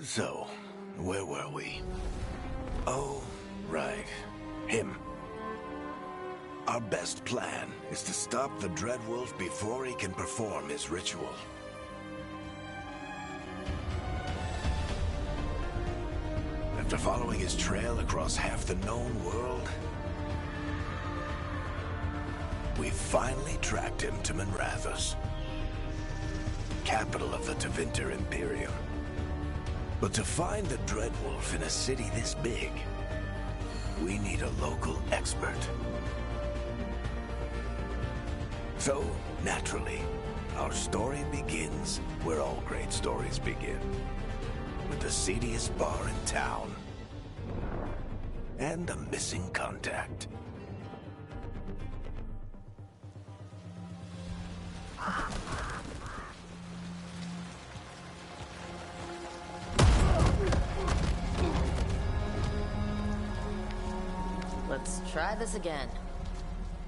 So, where were we? Oh, right. Him. Our best plan is to stop the Dreadwolf before he can perform his ritual. After following his trail across half the known world, we finally tracked him to Minrathous, capital of the Tevinter Imperium. But to find the Dreadwolf in a city this big, we need a local expert. So, naturally, our story begins where all great stories begin. With the seediest bar in town. And a missing contact. Let's try this again.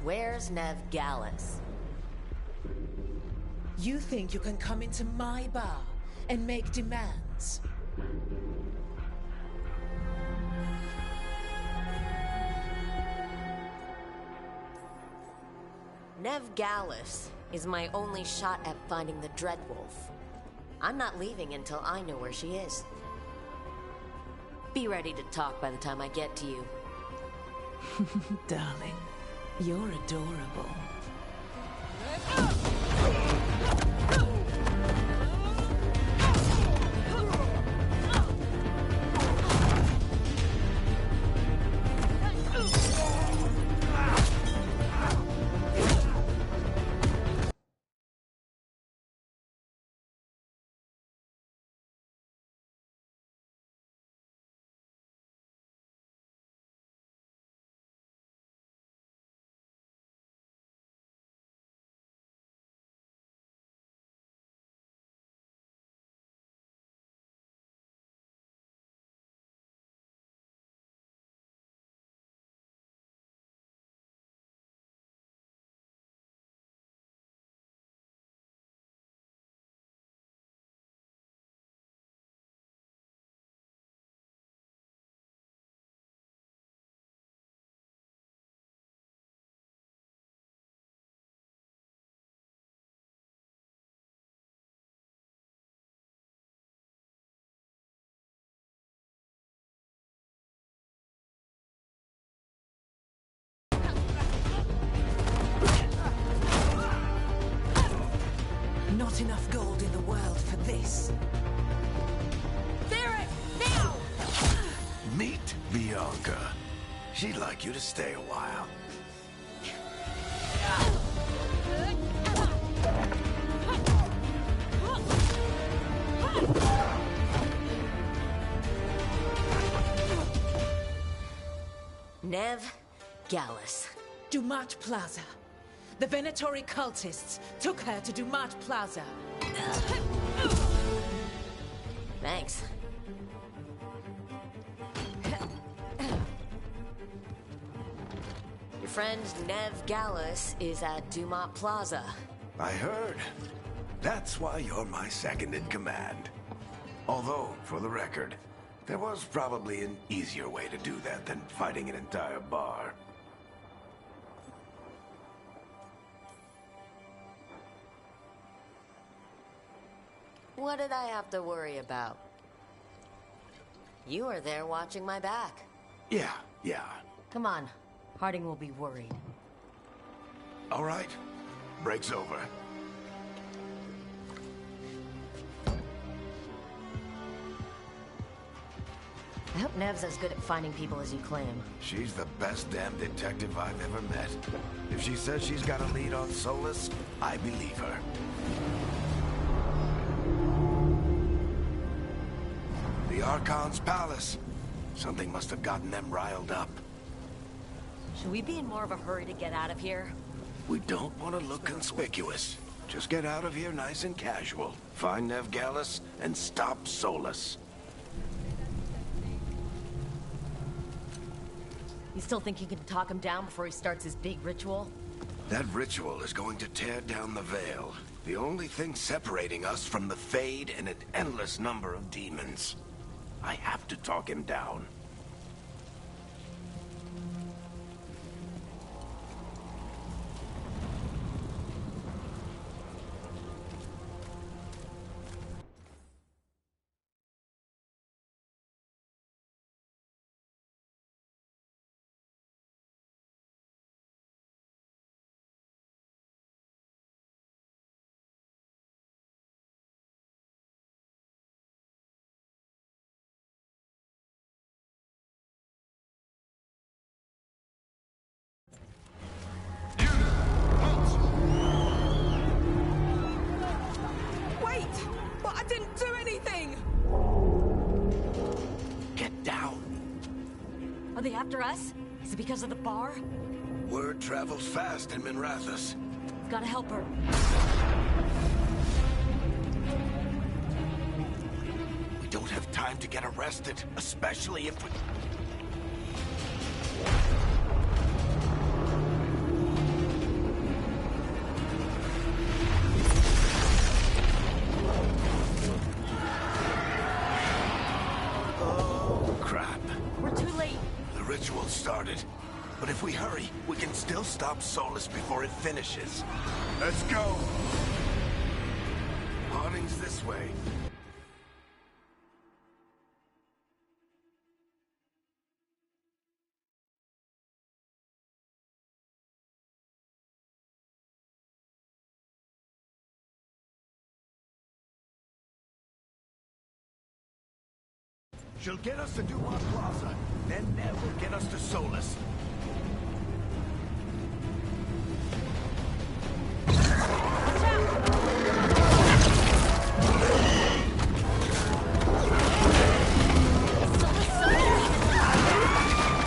Where's Nev Gallus? You think you can come into my bar and make demands? Nev Gallus is my only shot at finding the Dreadwolf. I'm not leaving until I know where she is. Be ready to talk by the time I get to you. Darling, you're adorable. Not enough gold in the world for this. Barret, now! Meet Bianca. She'd like you to stay a while. Nev Gallus. Dumat Plaza. The Venatori cultists took her to Dumat Plaza. Thanks. Your friend Nev Gallus is at Dumat Plaza. I heard. That's why you're my second in command. Although, for the record, there was probably an easier way to do that than fighting an entire bar. What did I have to worry about? You were there watching my back. Yeah. Come on. Harding will be worried. All right. Break's over. I hope Nev's as good at finding people as you claim. She's the best damn detective I've ever met. If she says she's got a lead on Solus, I believe her. The Archon's palace. Something must have gotten them riled up. Should we be in more of a hurry to get out of here? We don't want to look conspicuous. Just get out of here nice and casual. Find Nev Gallus and stop Solus. You still think you can talk him down before he starts his big ritual? That ritual is going to tear down the veil. The only thing separating us from the Fade and an endless number of demons. I have to talk him down. Wait! But I didn't do anything! Get down. Are they after us? Is it because of the bar? Word travels fast in Minrathous. Gotta help her. We don't have time to get arrested, especially if we... Oh, crap. We're too late. The ritual started. But if we hurry, we can still stop Solus before it finishes. Let's go! Harding's this way. She'll get us to Dumont Plaza, then Nev will get us to Solus.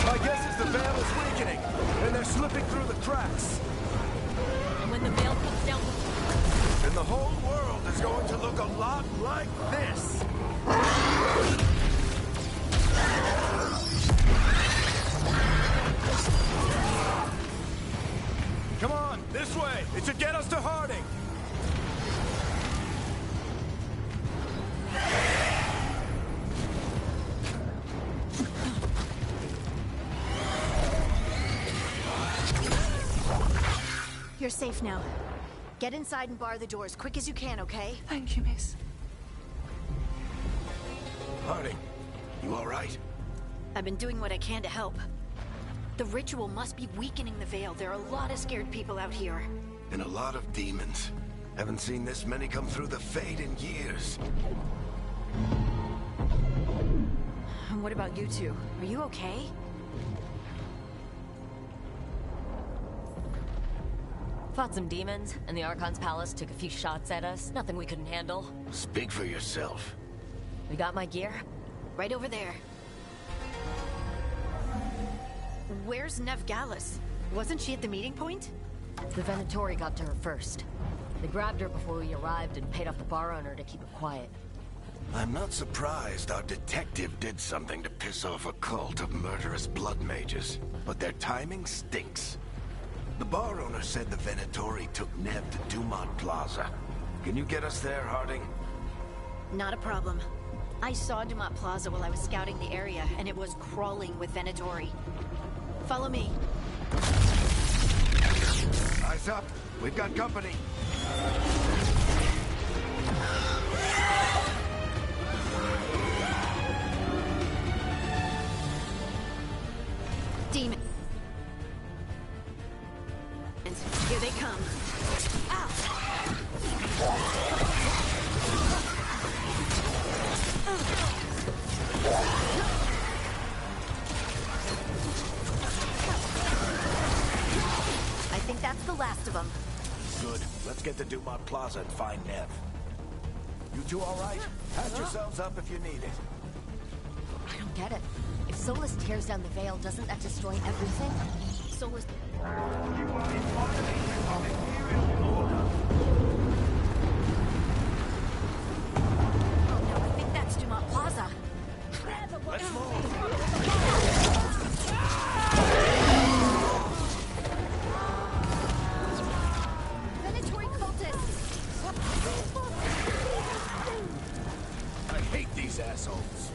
My guess is the veil is weakening, and they're slipping through the cracks. And when the veil comes down... And the whole world is going to look a lot like this. Come on, this way! It should get us to Harding! You're safe now. Get inside and bar the door as quick as you can, okay? Thank you, miss. Harding, you all right? I've been doing what I can to help. The ritual must be weakening the veil. There are a lot of scared people out here. And a lot of demons. Haven't seen this many come through the Fade in years. And what about you two? Are you okay? Fought some demons, and the Archon's palace took a few shots at us. Nothing we couldn't handle. Speak for yourself. We got my gear? Right over there. Where's Nev Gallus? Wasn't she at the meeting point? The Venatori got to her first. They grabbed her before we arrived and paid off the bar owner to keep her quiet. I'm not surprised our detective did something to piss off a cult of murderous blood mages. But their timing stinks. The bar owner said the Venatori took Nev to Dumont Plaza. Can you get us there, Harding? Not a problem. I saw Dumont Plaza while I was scouting the area, and it was crawling with Venatori. Follow me. Eyes up. We've got company. Demons. Here they come. Ow! I think that's the last of them. Good. Let's get to Dumont Plaza and find Nev. You two all right? Patch yourselves up if you need it. I don't get it. If Solus tears down the veil, doesn't that destroy everything? Solus... Oh no, I think that's Dumont Plaza. Let's move. Venatori cultists! I hate these assholes.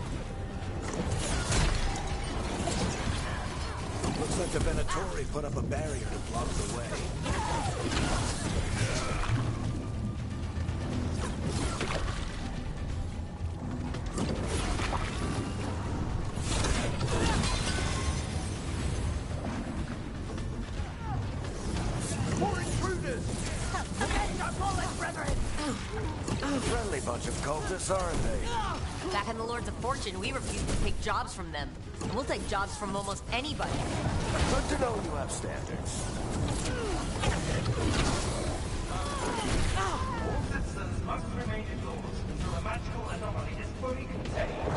like the Venatori put up a barrier to block the way. More intruders! Friendly bunch of cultists, aren't they? Back in the Lords of Fortune, we refused to take jobs from them. And we'll take jobs from almost anybody. Good to know you have standards. All citizens must remain indoors until a magical anomaly is fully contained.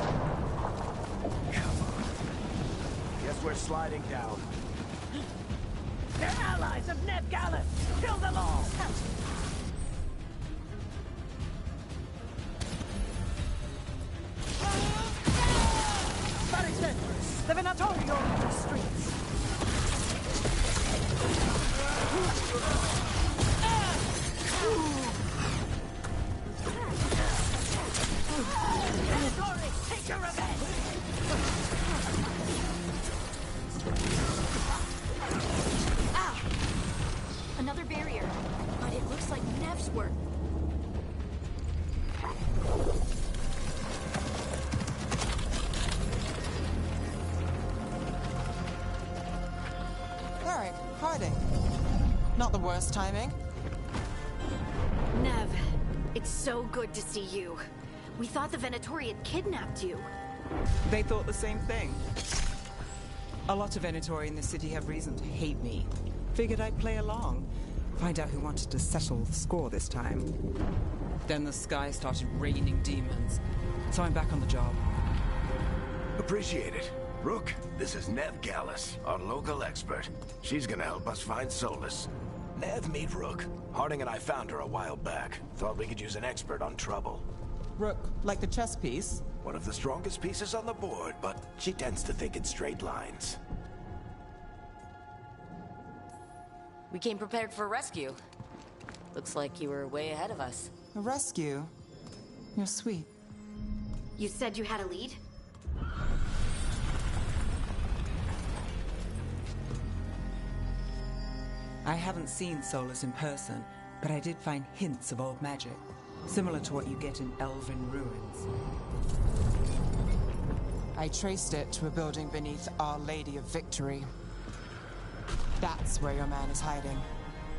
Come on. Guess we're sliding down. They're allies of Ned Gallus! Kill them all! That is it! The Venatori are in the streets! Venatori, take your revenge! Another barrier. But it looks like Nev's work. Alright, hiding. Not the worst timing. Nev, it's so good to see you. We thought the Venatori had kidnapped you. They thought the same thing. A lot of Venatori in the city have reason to hate me. Figured I'd play along. Find out who wanted to settle the score this time. Then the sky started raining demons. So I'm back on the job. Appreciate it. Rook, this is Nev Gallus, our local expert. She's gonna help us find Solus. Nev, meet Rook. Harding and I found her a while back. Thought we could use an expert on trouble. Rook, like the chess piece? One of the strongest pieces on the board, but she tends to think in straight lines. We came prepared for a rescue. Looks like you were way ahead of us. A rescue? You're sweet. You said you had a lead? I haven't seen Solus in person, but I did find hints of old magic. Similar to what you get in Elven ruins. I traced it to a building beneath Our Lady of Victory. That's where your man is hiding.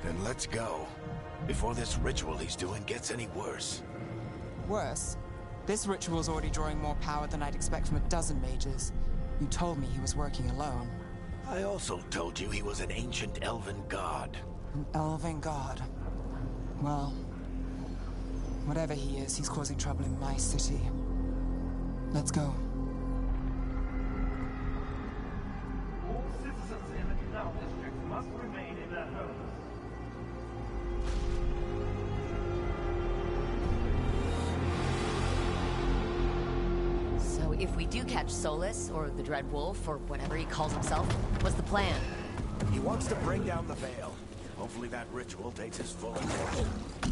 Then let's go. Before this ritual he's doing gets any worse. Worse, this ritual's already drawing more power than I'd expect from a dozen mages. You told me he was working alone. I also told you he was an ancient elven god. An elven god. Well, whatever he is, he's causing trouble in my city. Let's go. All citizens in the Canal District must remain in their homes. So if we do catch Solus, or the Dread Wolf, or whatever he calls himself, what's the plan? He wants to bring down the veil. Hopefully that ritual takes his full effect.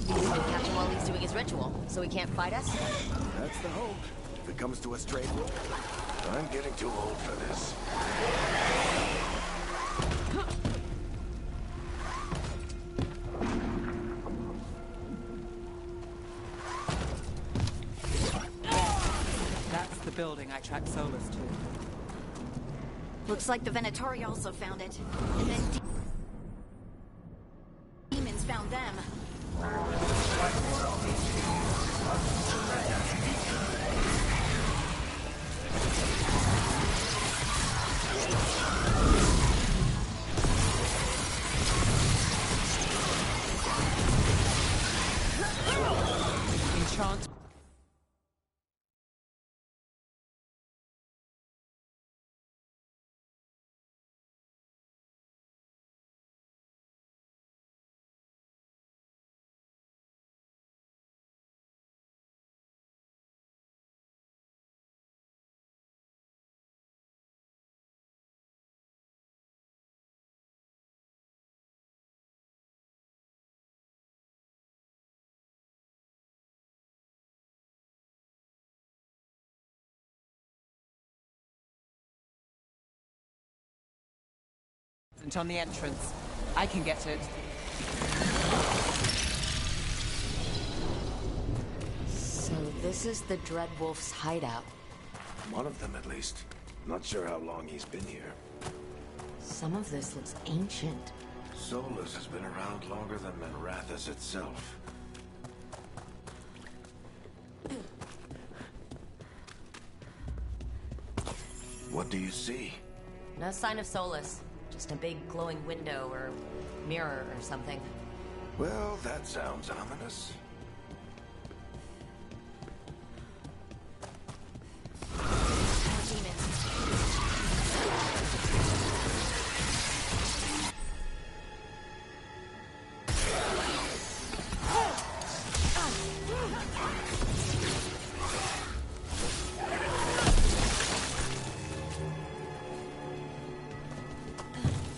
We'll catch him while he's doing his ritual, so he can't fight us? That's the hope. If it comes to a straight rope. I'm getting too old for this. That's the building I tracked Solus to. Looks like the Venatori also found it. And then demons found them. Enchant On the entrance. I can get it. So this is the Dreadwolf's hideout. One of them, at least. Not sure how long he's been here. Some of this looks ancient. Solus has been around longer than Manrathus itself. What do you see? No sign of Solus. Just a big glowing window or mirror or something. Well, that sounds ominous.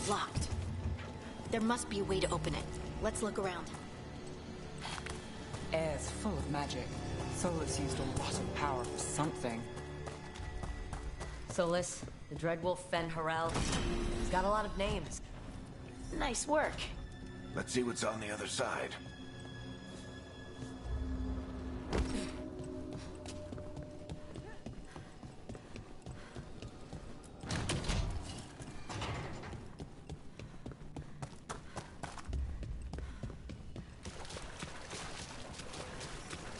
Locked. There must be a way to open it. Let's look around. Air's full of magic. Solus used a lot of power for something. Solus, the Dreadwolf Fen Harel. He's got a lot of names. Nice work. Let's see what's on the other side.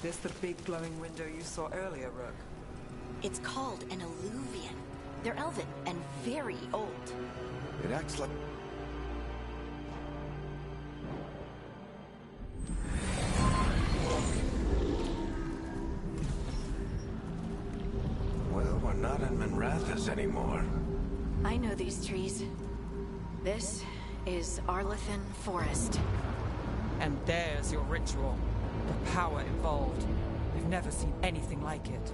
This the big glowing window you saw earlier, Rook? It's called an alluvian. They're elven and very old. It acts like... Well, we're not in Manrathus anymore. I know these trees. This is Arlethan Forest. And there's your ritual. The power involved. We've never seen anything like it.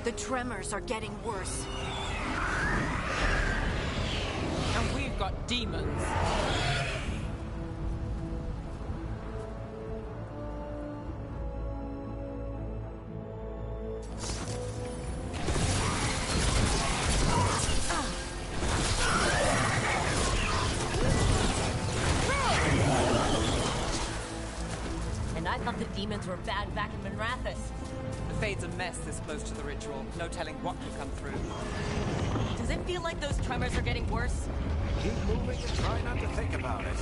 The tremors are getting worse. And we've got demons. And I thought the demons were bad back in Manrathus. The Fade's a mess this close to the ritual. No telling what could come through. Does it feel like those tremors are getting worse? Keep moving and try not to think about it.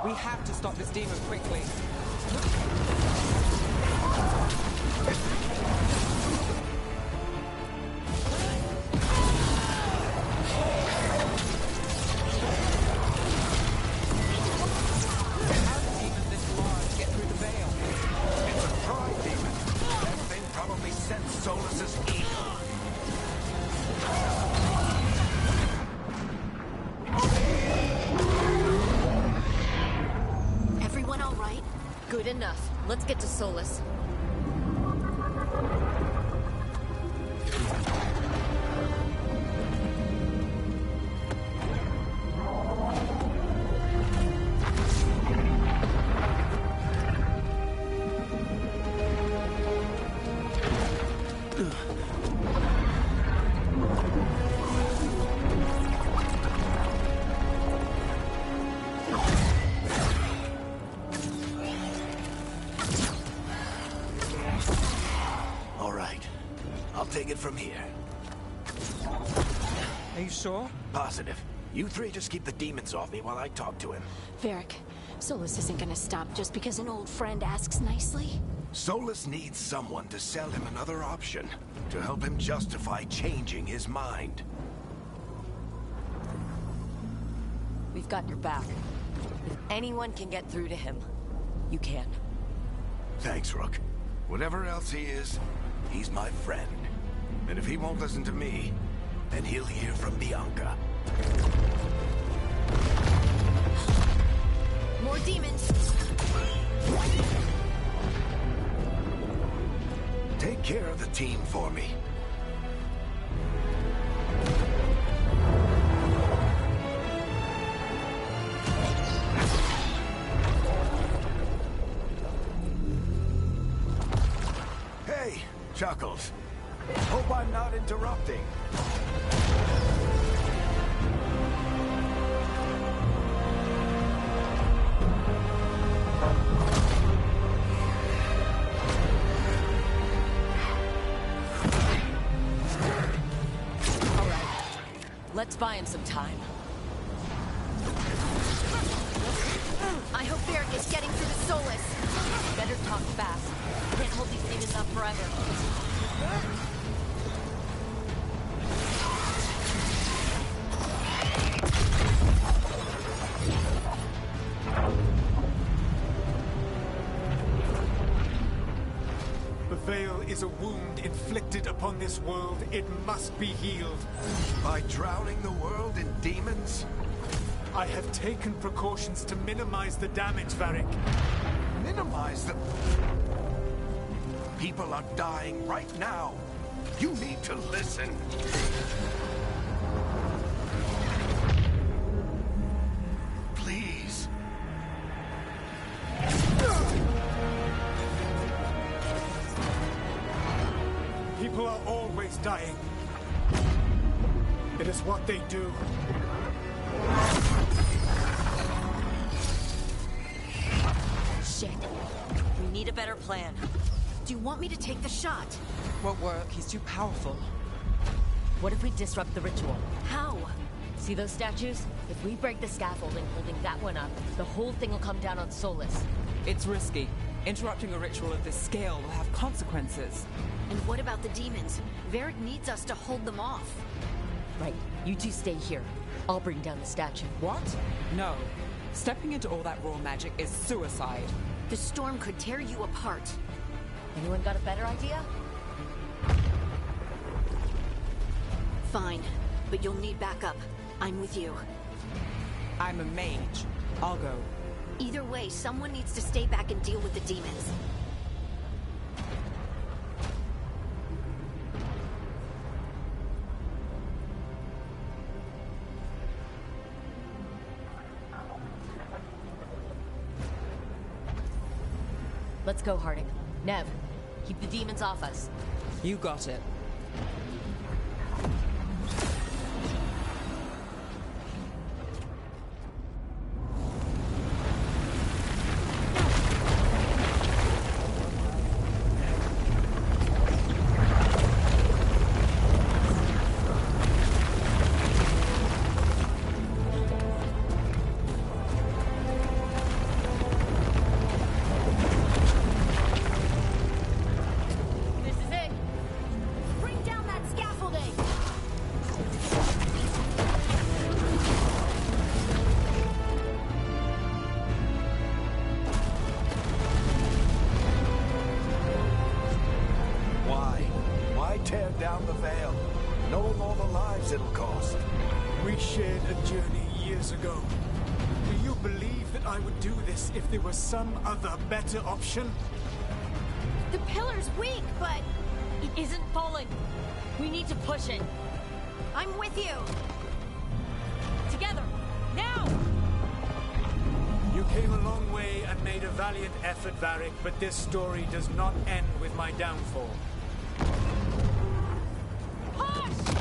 We have to stop this demon quickly. How did demons this large get through the veil? It's a tri-demon. That thing probably sensed Solus's evil. Everyone all right? Good enough. Let's get to Solus. All right. I'll take it from here. Are you sure? Positive. You three just keep the demons off me while I talk to him. Varric, Solus isn't gonna stop just because an old friend asks nicely. Solus needs someone to sell him another option, to help him justify changing his mind. We've got your back. If anyone can get through to him, you can. Thanks, Rook. Whatever else he is, he's my friend. And if he won't listen to me, then he'll hear from Bianca. More demons! Take care of the team for me. Hey, Chuckles. Hope I'm not interrupting. Let's buy him some time. I hope Varric is getting through to Solus. Better talk fast. Can't hold these demons up forever. The veil is a wound inflicted upon this world. It must be healed. By drowning the world in demons? I have taken precautions to minimize the damage, Varric. Minimize the... People are dying right now. You need to listen. Please. People are always dying. It is what they do. Shit. We need a better plan. Do you want me to take the shot? Won't work. He's too powerful. What if we disrupt the ritual? How? See those statues? If we break the scaffolding holding that one up, the whole thing will come down on Solus. It's risky. Interrupting a ritual of this scale will have consequences. And what about the demons? Varric needs us to hold them off. Right. You two stay here. I'll bring down the statue. What? No. Stepping into all that raw magic is suicide. The storm could tear you apart. Anyone got a better idea? Fine, but you'll need backup. I'm with you. I'm a mage. I'll go. Either way, someone needs to stay back and deal with the demons. Let's go, Harding. Nev, keep the demons off us. You got it. down the Veil, knowing all the lives it'll cost. We shared a journey years ago. Do you believe that I would do this if there was some other better option? The pillar's weak, but It isn't falling. We need to push it. I'm with you. Together. Now! You came a long way and made a valiant effort, Varric, but this story does not end with my downfall. Push!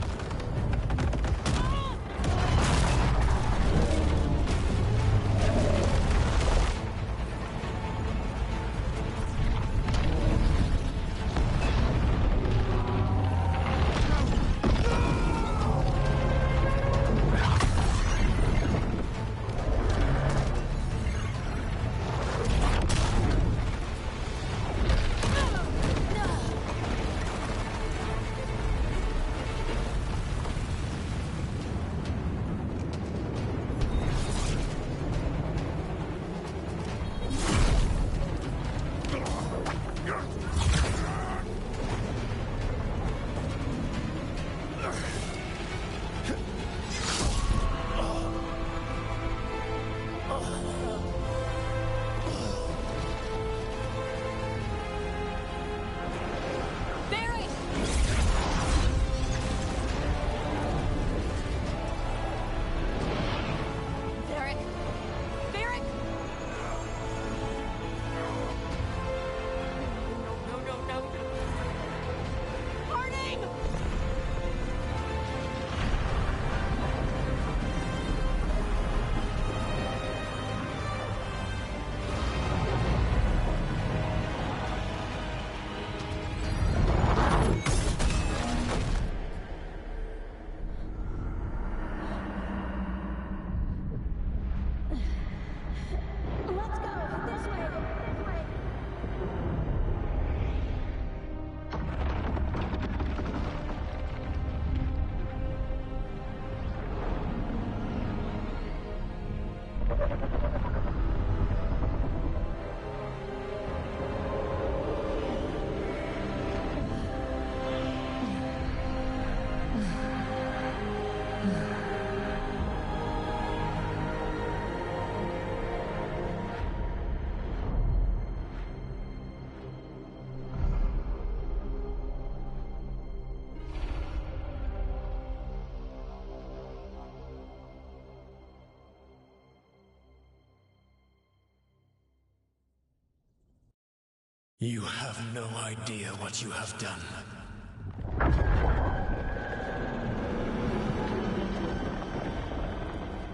You have no idea what you have done.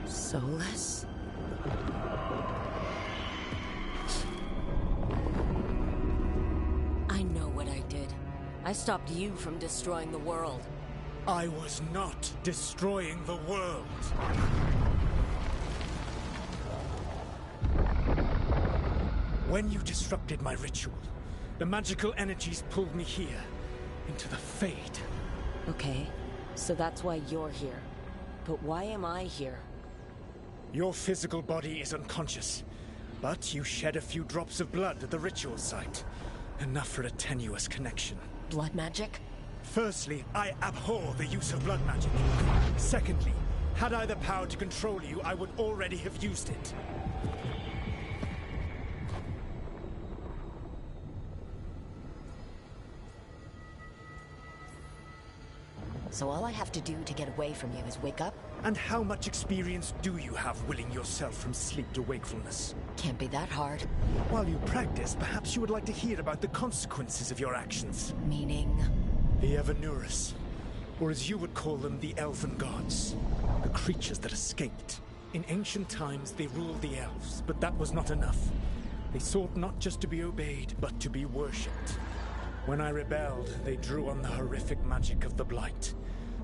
Solus? I know what I did. I stopped you from destroying the world. I was not destroying the world. When you disrupted my ritual, the magical energies pulled me here, into the Fade. Okay, so that's why you're here. But why am I here? Your physical body is unconscious, but you shed a few drops of blood at the ritual site. Enough for a tenuous connection. Blood magic? Firstly, I abhor the use of blood magic. Secondly, had I the power to control you, I would already have used it. So all I have to do to get away from you is wake up? And how much experience do you have willing yourself from sleep to wakefulness? Can't be that hard. While you practice, perhaps you would like to hear about the consequences of your actions. Meaning? The Evanurus, or as you would call them, the Elven Gods. The creatures that escaped. In ancient times, they ruled the elves, but that was not enough. They sought not just to be obeyed, but to be worshipped. When I rebelled, they drew on the horrific magic of the Blight,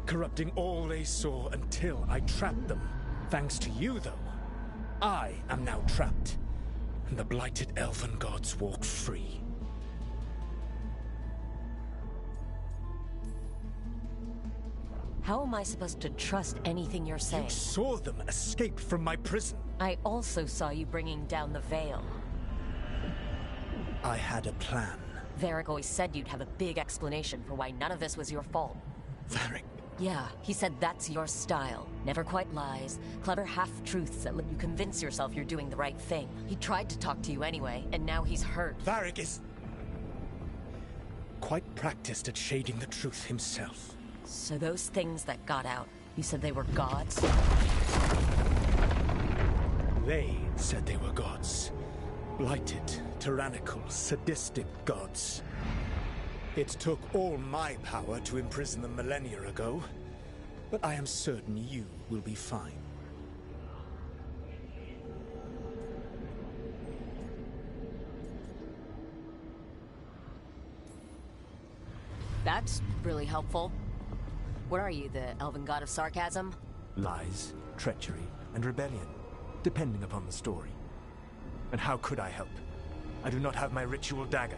corrupting all they saw until I trapped them. Thanks to you, though, I am now trapped, and the blighted Elven Gods walk free. How am I supposed to trust anything you're saying? You saw them escape from my prison. I also saw you bringing down the Veil. I had a plan. Varric always said you'd have a big explanation for why none of this was your fault. Varric? Yeah, he said that's your style. Never quite lies, clever half-truths that let you convince yourself you're doing the right thing. He tried to talk to you anyway, and now he's hurt. Varric is quite practiced at shading the truth himself. So those things that got out, you said they were gods? They said they were gods. Blighted, tyrannical, sadistic gods. It took all my power to imprison them millennia ago, but I am certain you will be fine. That's really helpful. What are you, the elven god of sarcasm? Lies, treachery, and rebellion, depending upon the story. And how could I help? I do not have my ritual dagger.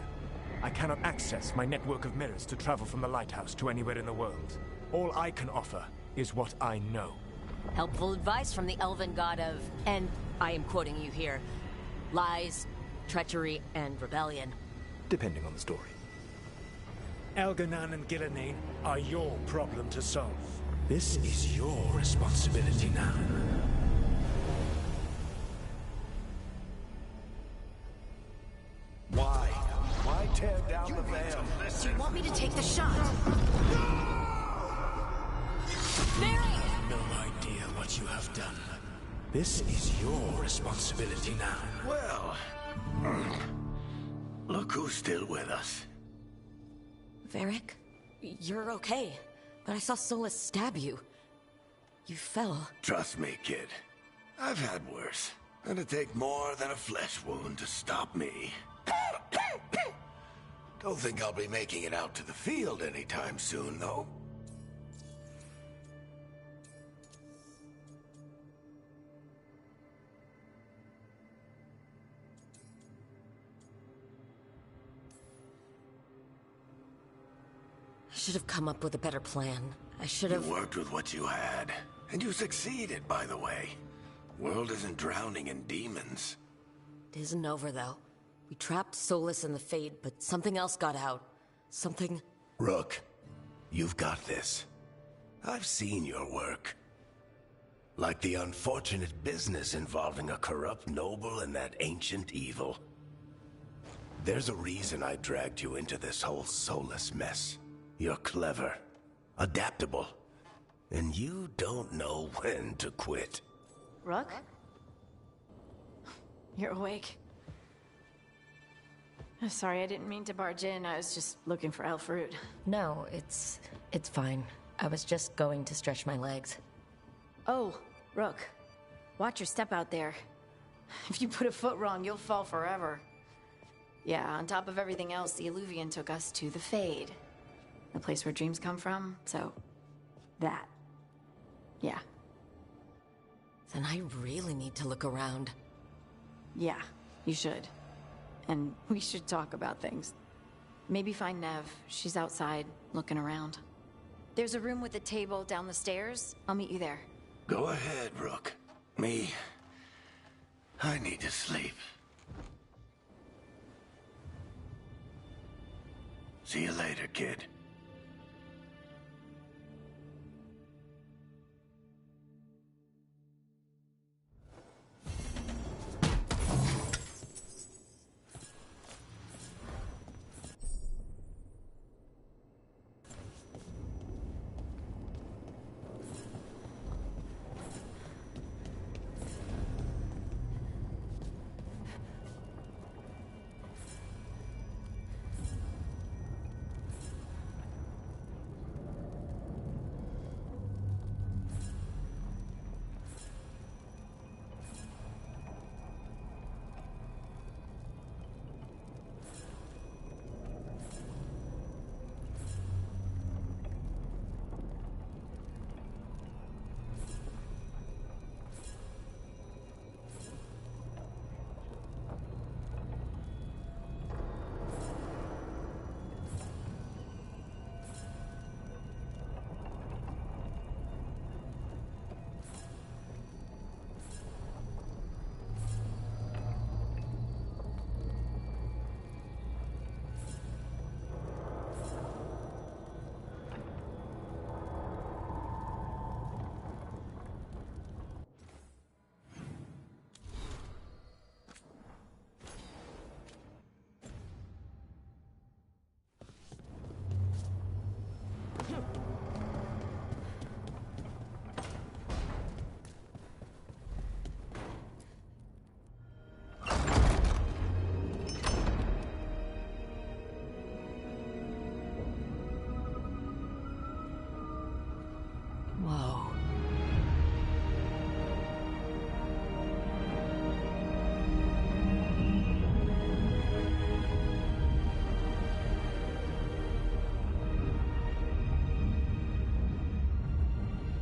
I cannot access my network of mirrors to travel from the lighthouse to anywhere in the world. All I can offer is what I know. Helpful advice from the elven god of, and I am quoting you here, lies, treachery, and rebellion. Depending on the story. Elganan and Gillenane are your problem to solve. This is your responsibility now. Why? Why tear down the veil? Do you want me to take the shot? No idea what you have done. This is your responsibility now. Well, look who's still with us. Varric, you're okay, but I saw Solus stab you. You fell. Trust me, kid. I've had worse. It'd take more than a flesh wound to stop me. Don't think I'll be making it out to the field anytime soon, though. I should have come up with a better plan. I should have... You worked with what you had. And you succeeded, by the way. World isn't drowning in demons. It isn't over, though. We trapped Solus and the Fade, but something else got out. Something... Rook, you've got this. I've seen your work. Like the unfortunate business involving a corrupt noble and that ancient evil. There's a reason I dragged you into this whole Solus mess. You're clever, adaptable, and you don't know when to quit. Rook? You're awake. Sorry, I didn't mean to barge in. I was just looking for elf fruit. No, it's fine. I was just going to stretch my legs. Oh, Rook. Watch your step out there. If you put a foot wrong, you'll fall forever. Yeah, on top of everything else, the Illuvian took us to the Fade. The place where dreams come from, so... that. Yeah. Then I really need to look around. Yeah, you should. And we should talk about things. Maybe find Nev. She's outside, looking around. There's a room with a table down the stairs. I'll meet you there. Go ahead, Rook. Me, I need to sleep. See you later, kid.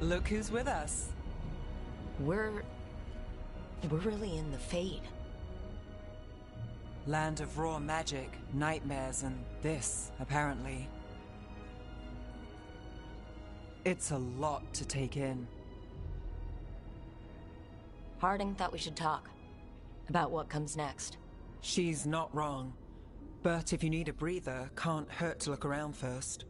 Look who's with us. We're really in the Fade. Land of raw magic, nightmares, and this, apparently. It's a lot to take in. Harding thought we should talk about what comes next. She's not wrong. But if you need a breather, can't hurt to look around first.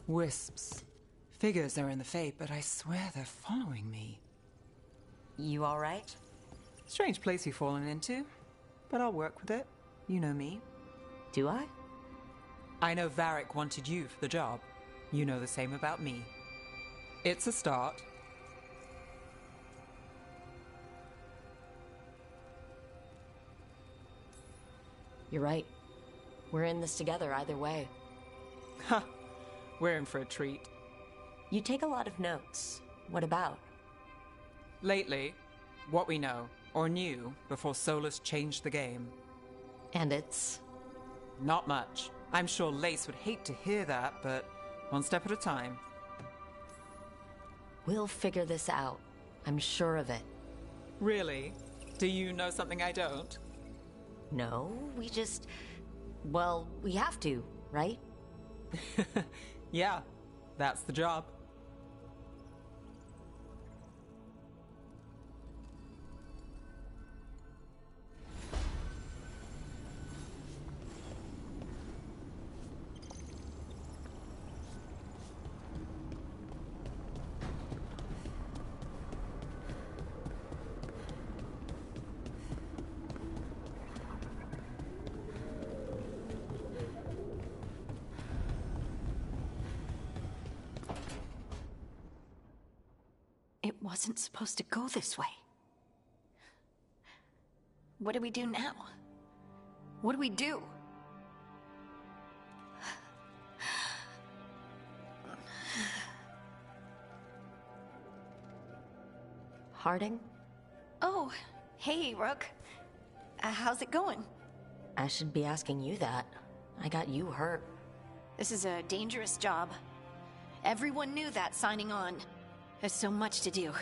Wisps. Figures are in the Fade, but I swear they're following me. You alright? Strange place you've fallen into, but I'll work with it. You know me. Do I? I know Varric wanted you for the job. You know the same about me. It's a start. You're right. We're in this together either way. Ha! We're in for a treat. You take a lot of notes. What about? Lately, what we know, or knew, before Solus changed the game. And it's... Not much. I'm sure Lace would hate to hear that, but one step at a time. We'll figure this out. I'm sure of it. Really? Do you know something I don't? No, we just... Well, we have to, right? Yeah, that's the job. It wasn't supposed to go this way. What do we do now? What do we do? Harding? Oh, hey, Rook. How's it going? I should be asking you that. I got you hurt. This is a dangerous job. Everyone knew that signing on. There's so much to do.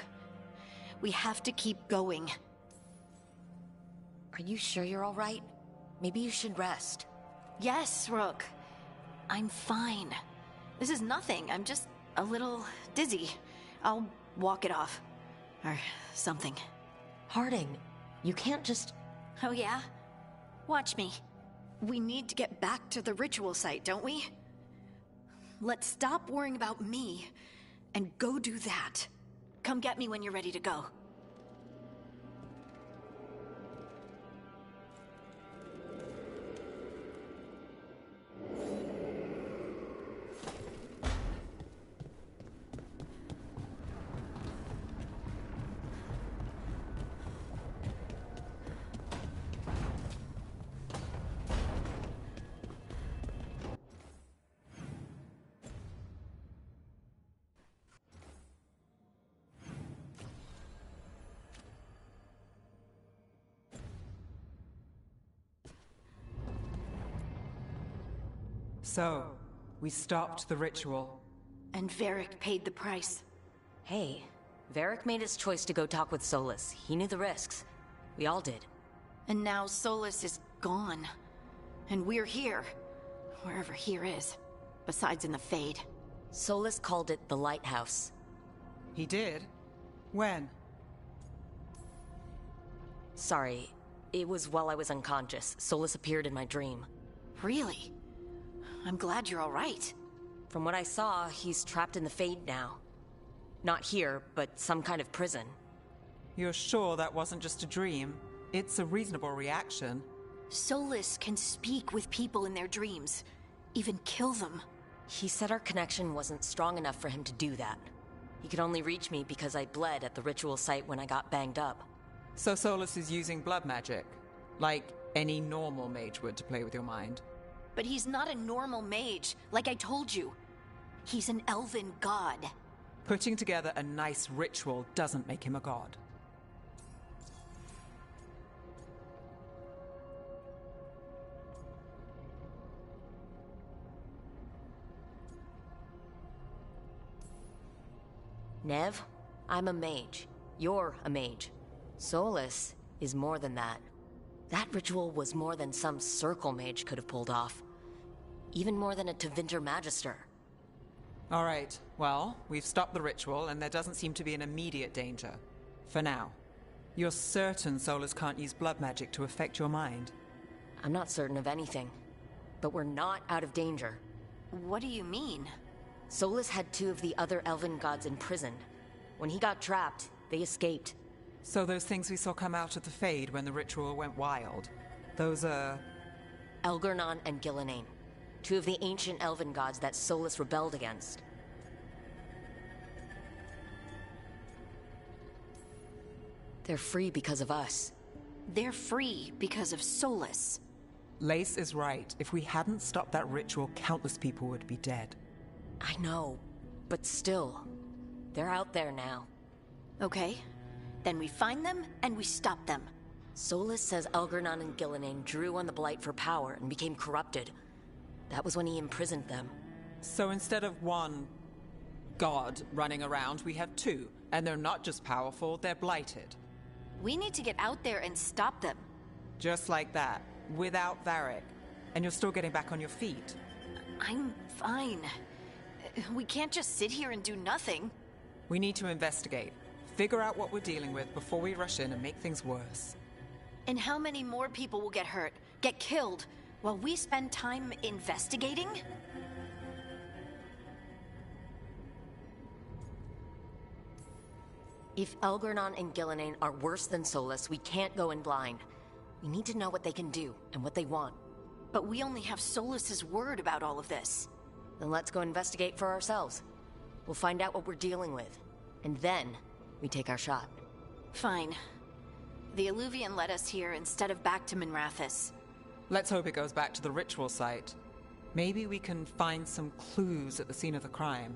We have to keep going. Are you sure you're all right? Maybe you should rest. Yes, Rook. I'm fine. This is nothing. I'm just a little dizzy. I'll walk it off. Or something. Harding, you can't just... Oh yeah? Watch me. We need to get back to the ritual site, don't we? Let's stop worrying about me and go do that. Come get me when you're ready to go. So, we stopped the ritual. And Varric paid the price. Hey, Varric made his choice to go talk with Solus. He knew the risks. We all did. And now Solus is gone. And we're here. Wherever here is. Besides in the Fade. Solus called it the Lighthouse. He did? When? Sorry, it was while I was unconscious. Solus appeared in my dream. Really? I'm glad you're all right. From what I saw, he's trapped in the Fade now. Not here, but some kind of prison. You're sure that wasn't just a dream? It's a reasonable reaction. Solus can speak with people in their dreams, even kill them. He said our connection wasn't strong enough for him to do that. He could only reach me because I bled at the ritual site when I got banged up. So Solus is using blood magic, like any normal mage would, to play with your mind. But he's not a normal mage, like I told you. He's an elven god. Putting together a nice ritual doesn't make him a god. Nev, I'm a mage. You're a mage. Solus is more than that. That ritual was more than some circle mage could have pulled off. Even more than a Tevinter Magister. All right, well, we've stopped the ritual and there doesn't seem to be an immediate danger. For now. You're certain Solus can't use blood magic to affect your mind? I'm not certain of anything. But we're not out of danger. What do you mean? Solus had 2 of the other elven gods imprisoned. When he got trapped, they escaped. So those things we saw come out of the Fade when the ritual went wild, those are... Elgernon and Gillenane. 2 of the ancient elven gods that Solus rebelled against. They're free because of us. They're free because of Solus. Lace is right. If we hadn't stopped that ritual, countless people would be dead. I know, but still, they're out there now. Okay, then we find them and we stop them. Solus says Elgernon and Gillenane drew on the Blight for power and became corrupted. That was when he imprisoned them. So instead of one god running around, we have 2. And they're not just powerful, they're blighted. We need to get out there and stop them. Just like that, without Varric. And you're still getting back on your feet. I'm fine. We can't just sit here and do nothing. We need to investigate. Figure out what we're dealing with before we rush in and make things worse. And how many more people will get hurt, get killed, while we spend time investigating? If Elgernon and Gillenane are worse than Solus, we can't go in blind. We need to know what they can do and what they want. But we only have Solus's word about all of this. Then let's go investigate for ourselves. We'll find out what we're dealing with. And then, we take our shot. Fine. The Illuvian led us here instead of back to Minrathous. Let's hope it goes back to the ritual site. Maybe we can find some clues at the scene of the crime.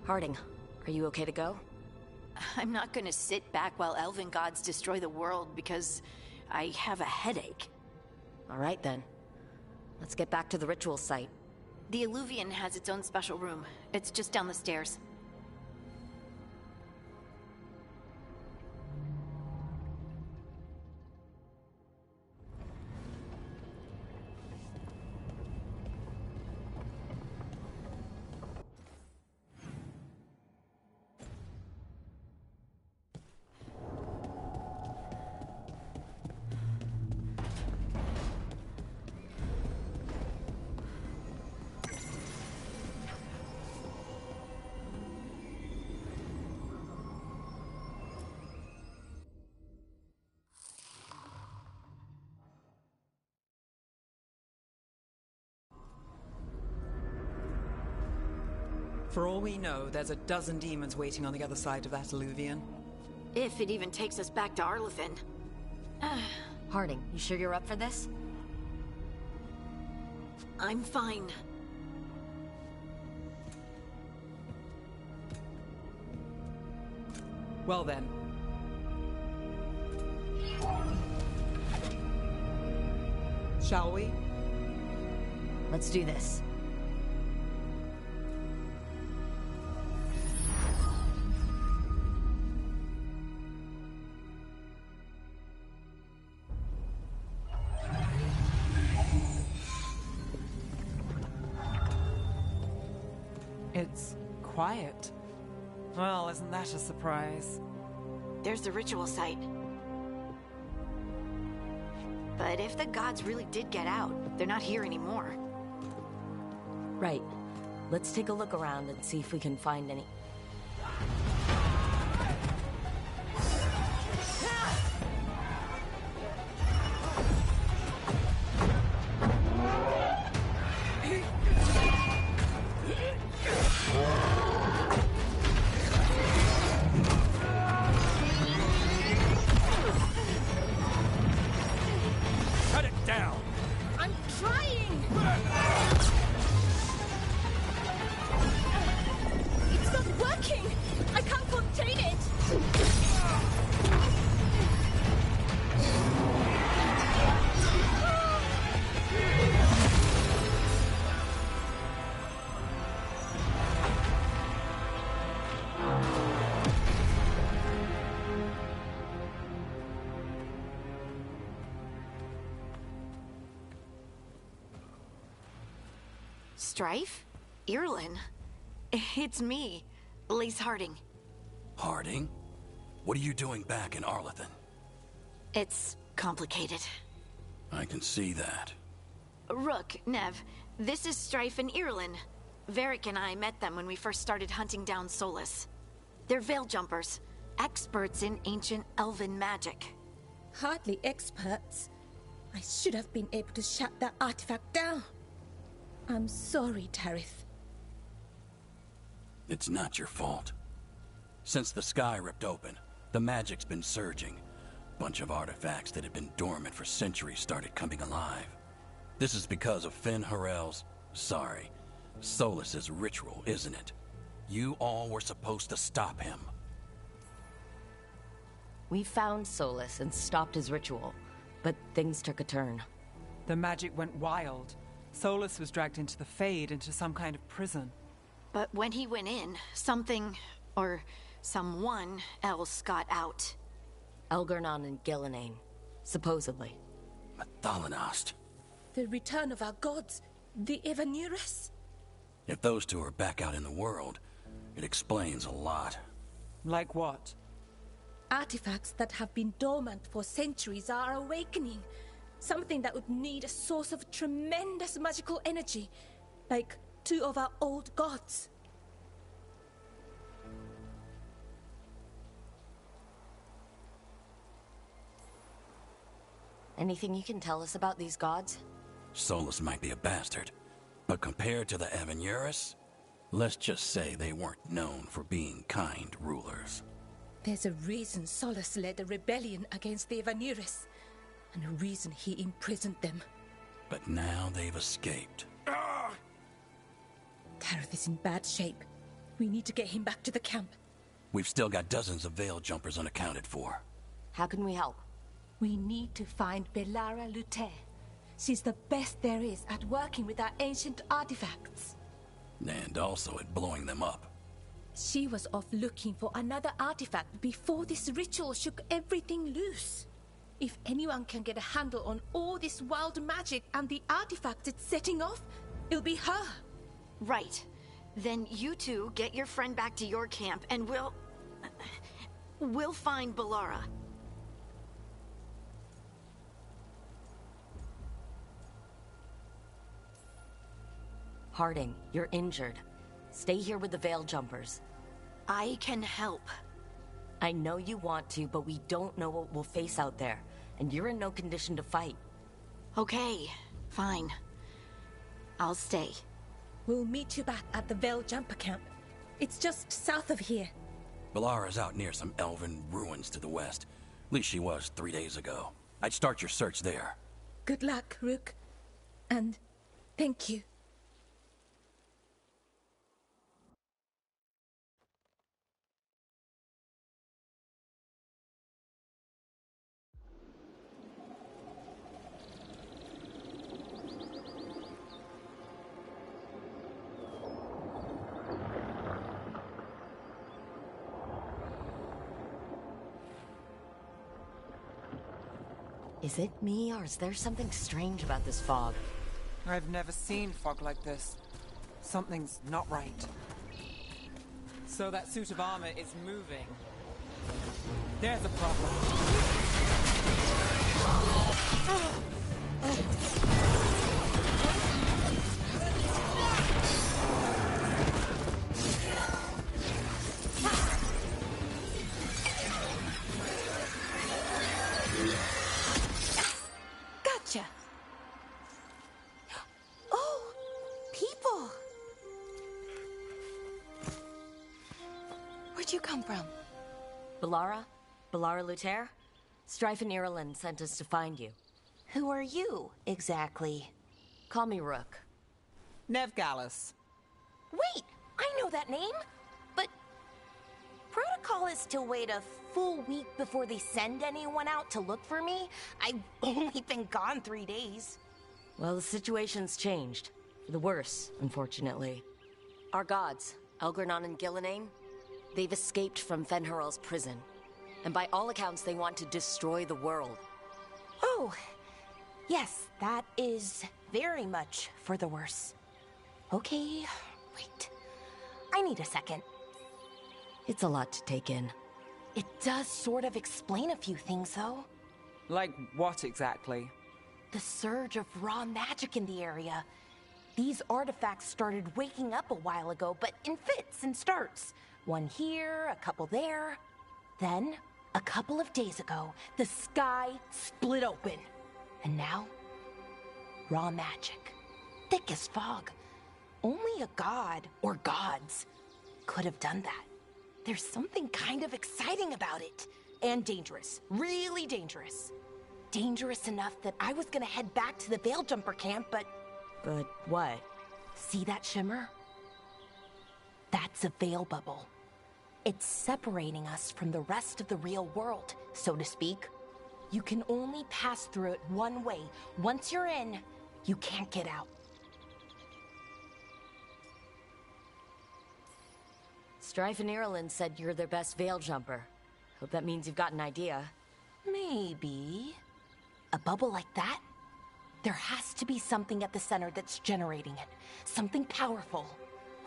Harding, are you okay to go? I'm not gonna sit back while elven gods destroy the world because I have a headache. All right then. Let's get back to the ritual site. The Illuvian has its own special room. It's just down the stairs. For all we know, there's a dozen demons waiting on the other side of that Illuvian. If it even takes us back to Arlefin. Harding, you sure you're up for this? I'm fine. Well then. Shall we? Let's do this. It's quiet. Well, isn't that a surprise? There's the ritual site. But if the gods really did get out, they're not here anymore. Right. Let's take a look around and see if we can find any... Strife? Irlin? It's me, Lace Harding. Harding? What are you doing back in Arlethan? It's complicated. I can see that. Rook, Nev, this is Strife and Irlin. Varric and I met them when we first started hunting down Solus. They're veil jumpers, experts in ancient elven magic. Hardly experts. I should have been able to shut that artifact down. I'm sorry, Tarith. It's not your fault. Since the sky ripped open, the magic's been surging. Bunch of artifacts that had been dormant for centuries started coming alive. This is because of Finn Harel's... sorry, Solus's ritual, isn't it? You all were supposed to stop him. We found Solus and stopped his ritual, but things took a turn. The magic went wild. Solus was dragged into the Fade, into some kind of prison. But when he went in, something, or someone else got out. Elgarnon and Gillenane, supposedly. Mathalanost. The return of our gods, the Evanuris. If those two are back out in the world, it explains a lot. Like what? Artifacts that have been dormant for centuries are awakening. Something that would need a source of tremendous magical energy, like two of our old gods. Anything you can tell us about these gods? Solus might be a bastard, but compared to the Evanuris, let's just say they weren't known for being kind rulers. There's a reason Solus led a rebellion against the Evanuris, and a reason he imprisoned them. But now they've escaped. Tarith is in bad shape. We need to get him back to the camp. We've still got dozens of veil jumpers unaccounted for. How can we help? We need to find Belara Luther. She's the best there is at working with our ancient artifacts. And also at blowing them up. She was off looking for another artifact before this ritual shook everything loose. If anyone can get a handle on all this wild magic and the artifacts it's setting off, it'll be her. Right. Then you two get your friend back to your camp and we'll find Belara. Harding, you're injured. Stay here with the veil jumpers. I can help. I know you want to, but we don't know what we'll face out there, and you're in no condition to fight. Okay, fine. I'll stay. We'll meet you back at the veil jumper camp. It's just south of here. Belara's out near some elven ruins to the west. At least she was 3 days ago. I'd start your search there. Good luck, Rook. And thank you. Is it me, or is there something strange about this fog? I've never seen fog like this. Something's not right. So that suit of armor is moving. There's a problem. Gotcha. Oh, people. Where'd you come from? Belara? Belara Luther? Strife and Ireland sent us to find you. Who are you, exactly? Call me Rook. Nev Gallus. Wait, I know that name! But protocol is to wait a full week before they send anyone out to look for me? I've only been gone 3 days. Well, the situation's changed. For the worse, unfortunately. Our gods, Elgarnon and Gillenane, they've escaped from Fenharel's prison. And by all accounts, they want to destroy the world. Oh, yes, that is very much for the worse. Okay, wait. I need a second. It's a lot to take in. It does sort of explain a few things, though. Like what exactly? The surge of raw magic in the area. These artifacts started waking up a while ago, but in fits and starts. One here, a couple there. Then, a couple of days ago, the sky split open. And now, raw magic. Thick as fog. Only a god, or gods, could have done that. There's something kind of exciting about it. And dangerous. Really dangerous. Dangerous enough that I was gonna head back to the Veilguard camp, but... But what? See that shimmer? That's a veil bubble. It's separating us from the rest of the real world, so to speak. You can only pass through it one way. Once you're in, you can't get out. Strife and Ireland said you're their best veil jumper. Hope that means you've got an idea. Maybe. A bubble like that? There has to be something at the center that's generating it. Something powerful.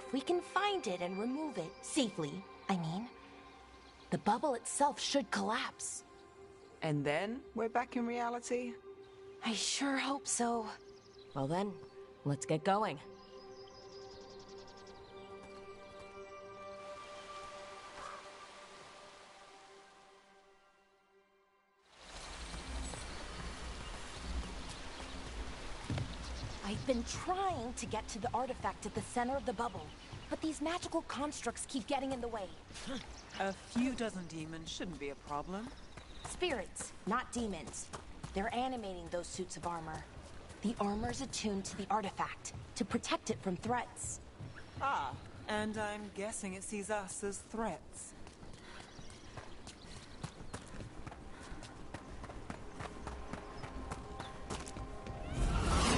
If we can find it and remove it, safely, I mean, the bubble itself should collapse. And then we're back in reality? I sure hope so. Well then, let's get going. I've been trying to get to the artifact at the center of the bubble, but these magical constructs keep getting in the way. A few dozen demons shouldn't be a problem. Spirits, not demons. They're animating those suits of armor. The armor's attuned to the artifact, to protect it from threats. Ah, and I'm guessing it sees us as threats.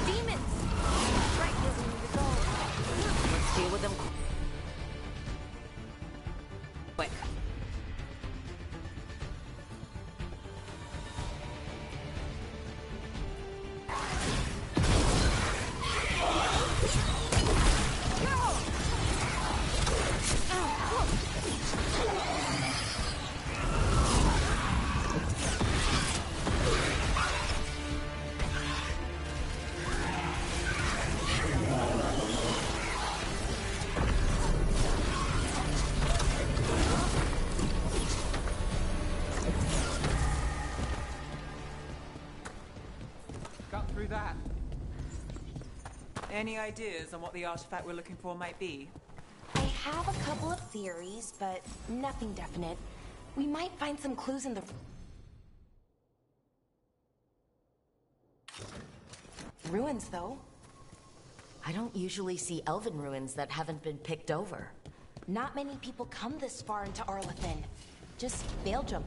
Demons! Threat isn't resolved. Let's deal with them quick. Got through that. Any ideas on what the artifact we're looking for might be? I have a couple of theories, but nothing definite. We might find some clues in the... ruins, though. I don't usually see elven ruins that haven't been picked over. Not many people come this far into Arlathan. Just Veilguard.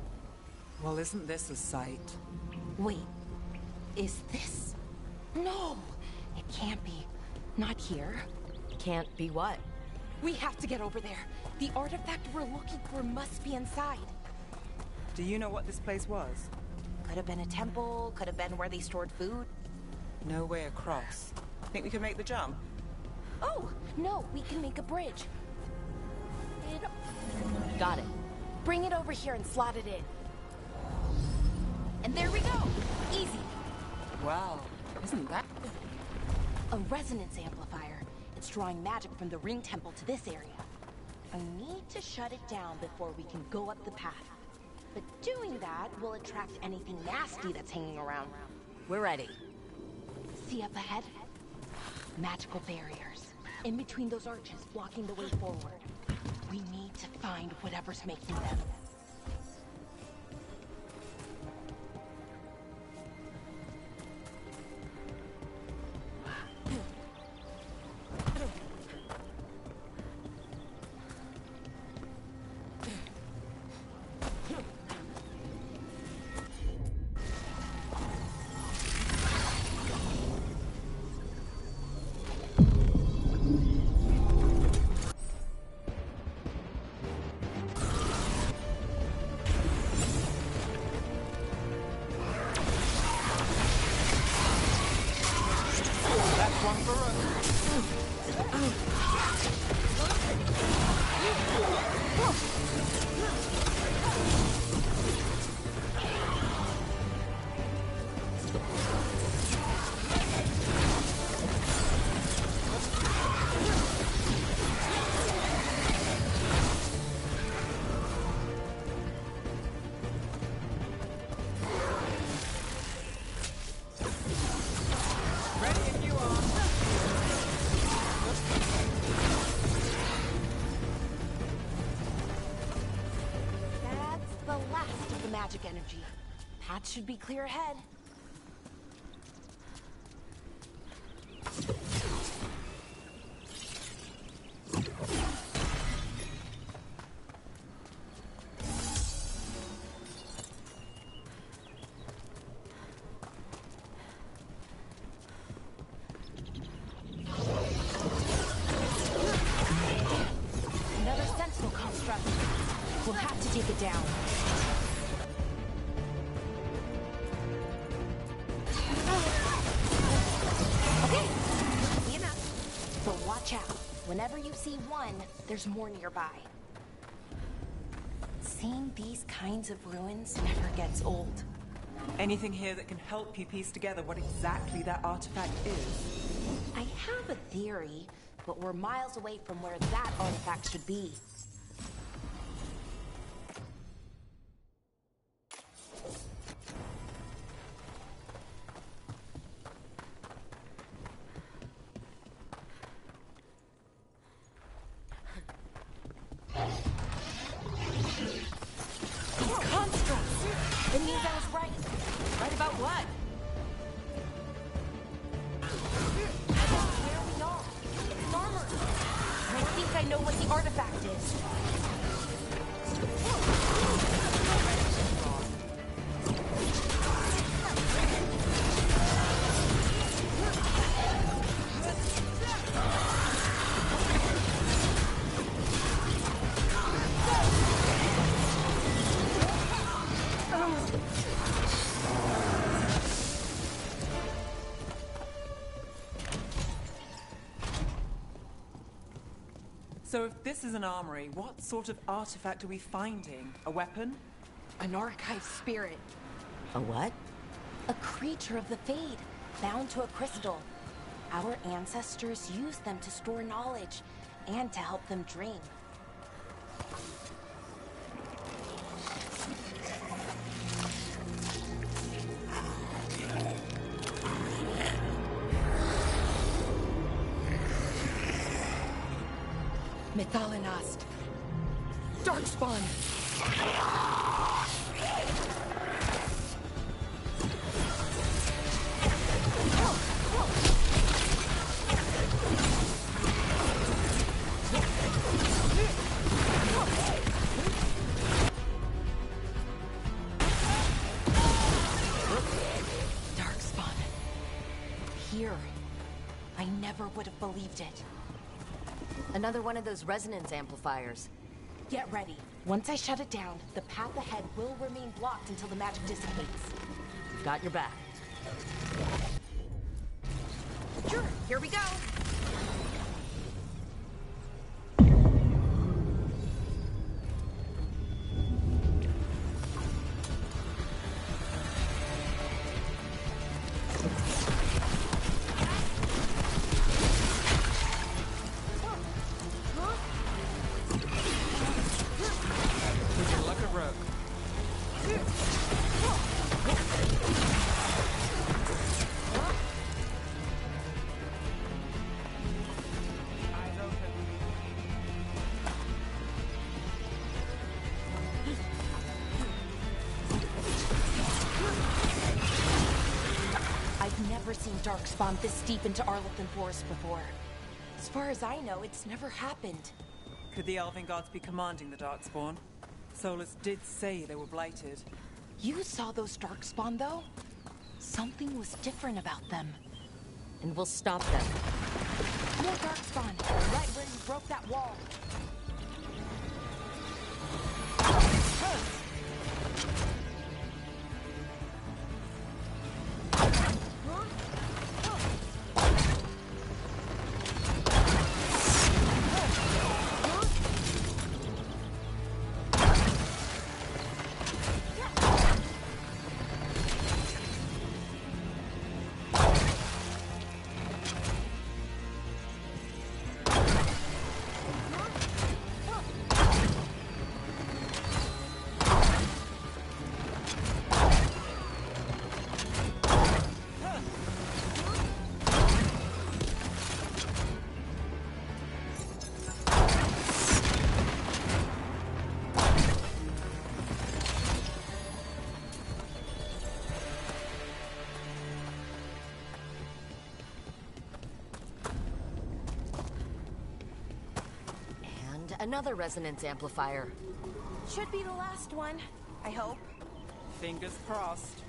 Well, isn't this a sight? Wait, is this? No, it can't be. Not here. Can't be what? We have to get over there. The artifact we're looking for must be inside. Do you know what this place was? Could have been a temple, could have been where they stored food. No way across. Think we could make the jump? Oh, no, we can make a bridge. Got it. Bring it over here and slot it in. And there we go! Easy. Wow, isn't that... A resonance amplifier. It's drawing magic from the ring temple to this area. I need to shut it down before we can go up the path. But doing that will attract anything nasty that's hanging around. We're ready. See up ahead? Magical barriers. In between those arches, blocking the way forward. We need to find whatever's making them. That's one for us. Magic energy. Path should be clear ahead. Another sentinel construct. We'll have to take it down. Whenever you see one, there's more nearby. Seeing these kinds of ruins never gets old. Anything here that can help you piece together what exactly that artifact is? I have a theory, but we're miles away from where that artifact should be. So if this is an armory, what sort of artifact are we finding? A weapon? An archived spirit. A what? A creature of the Fade, bound to a crystal. Our ancestors used them to store knowledge and to help them dream. Methalinast. Darkspawn. Darkspawn. Here. I never would have believed it. Another one of those resonance amplifiers. Get ready. Once I shut it down, the path ahead will remain blocked until the magic dissipates. Got your back. Sure, here we go. Darkspawn this deep into Arlothan Forest before. As far as I know, it's never happened. Could the Elven Gods be commanding the Darkspawn? Solus did say they were blighted. You saw those Darkspawn, though? Something was different about them. And we'll stop them. More Darkspawn, right where you broke that wall. Another resonance amplifier. Should be the last one, I hope. Fingers crossed.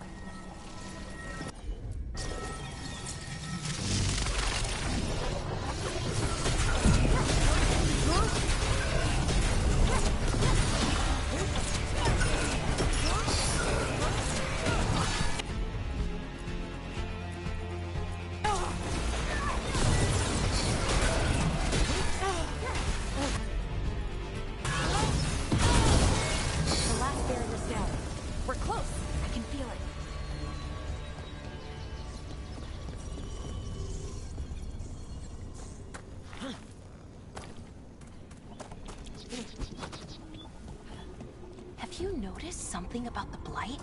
Have you noticed something about the Blight?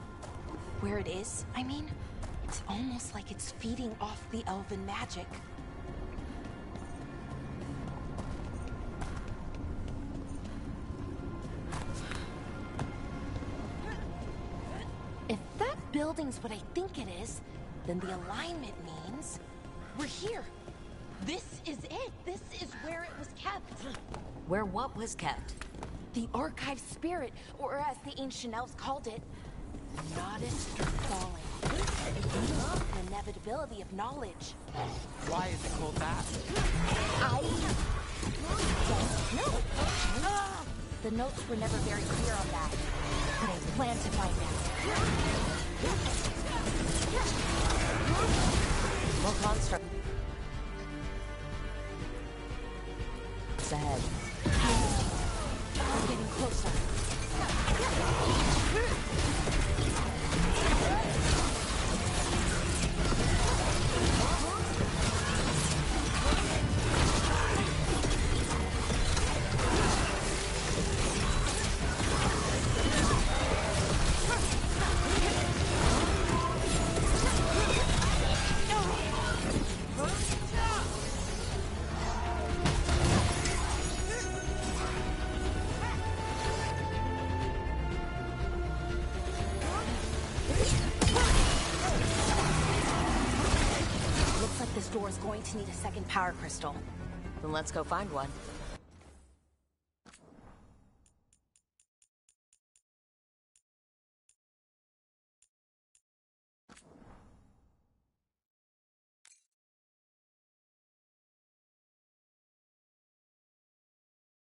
Where it is, I mean? It's almost like it's feeding off the elven magic. If that building's what I think it is, then the alignment means we're here. This is it. This is where it was kept. Where what was kept? The archive spirit, or as the ancient elves called it, Nodus Fallen. The inevitability of knowledge. Why is it called that? I don't know. The notes were never very clear on that, but I plan to find out. More construct. It's ahead. I'm getting closer. Looks like this door is going to need a second power crystal. Then let's go find one.